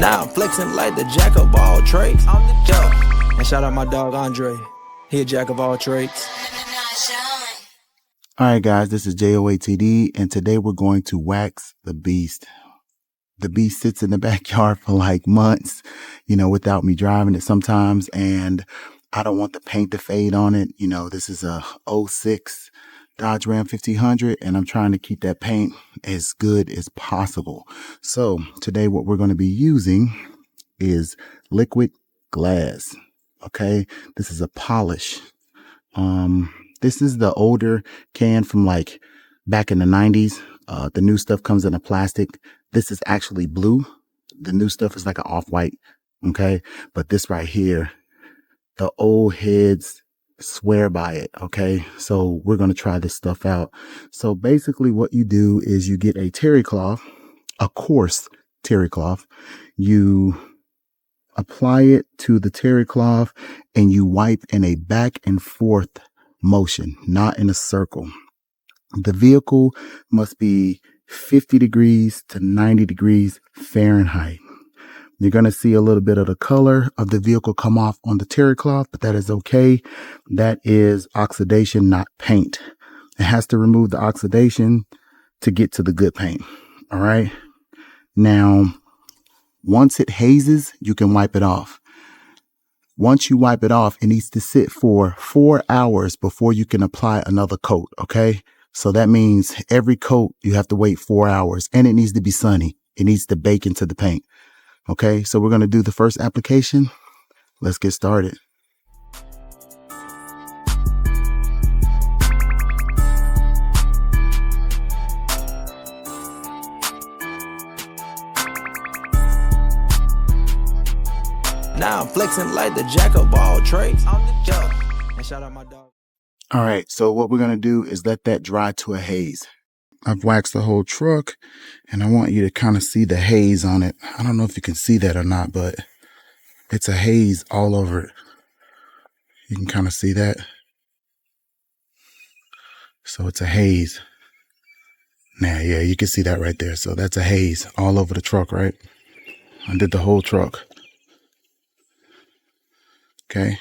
Now I'm flexing like the jack of all trades. Yeah. And shout out my dog Andre. He a jack of all trades. Alright guys, this is J.O.A.T.D. and today we're going to wax the beast. The beast sits in the backyard for like months, without me driving it sometimes, and I don't want the paint to fade on it. This is a 06 Dodge Ram 1500 and I'm trying to keep that paint as good as possible. So today what we're going to be using is liquid glass. Okay, this is a polish. This is the older can from like back in the 90s. The new stuff comes in a plastic. This is actually blue. The new stuff is like an off-white. Okay, but this right here, the old heads swear by it. Okay, so we're going to try this stuff out. So basically what you do is you get a terry cloth, a coarse terry cloth. You apply it to the terry cloth and you wipe in a back and forth motion, not in a circle. The vehicle must be 50 degrees to 90 degrees Fahrenheit. You're going to see a little bit of the color of the vehicle come off on the terry cloth, but that is okay. That is oxidation, not paint. It has to remove the oxidation to get to the good paint. All right. Now, once it hazes, you can wipe it off. Once you wipe it off, it needs to sit for 4 hours before you can apply another coat. Okay. So that means every coat you have to wait 4 hours, and it needs to be sunny. It needs to bake into the paint. Okay, so we're going to do the first application. Let's get started. Now I'm flexing like the jack of all trades. Yeah. And shout out my dog. All right, so what we're going to do is let that dry to a haze. I've waxed the whole truck and I want you to kind of see the haze on it. I don't know if you can see that or not, but it's a haze all over it. You can kind of see that. So it's a haze. Now, yeah, you can see that right there. So that's a haze all over the truck, right? I did the whole truck. Okay.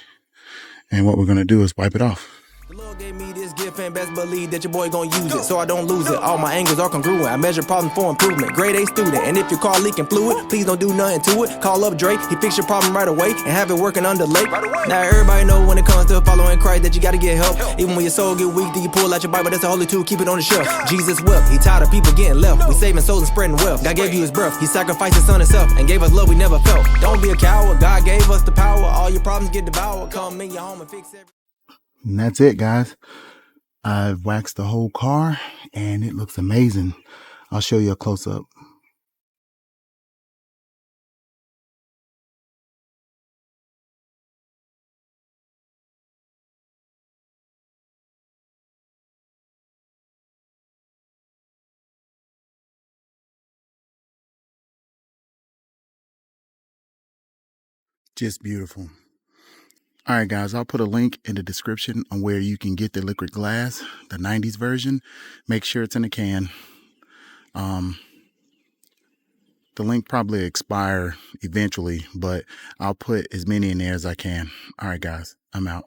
And what we're going to do is wipe it off. The Lord gave me this gift and best believe that your boy gonna use it so I don't lose it. All my angles are congruent. I measure problems for improvement. Grade A student. And if your car leaking fluid, please don't do nothing to it. Call up Drake, he fix your problem right away and have it working under lake. Now everybody know when it comes to following Christ that you gotta get help. Even when your soul get weak, do you pull out your Bible? That's the holy tool, keep it on the shelf. Jesus wept, he tired of people getting left. We saving souls and spreading wealth. God gave you his breath, he sacrificed his son himself and gave us love we never felt. Don't be a coward, God gave us the power. All your problems get devoured. Come in your home and fix everything. And that's it, guys. I've waxed the whole car and it looks amazing. I'll show you a close-up. Just beautiful. All right, guys, I'll put a link in the description on where you can get the liquid glass, the 90s version. Make sure it's in a can. The link probably expire eventually, but I'll put as many in there as I can. All right, guys, I'm out.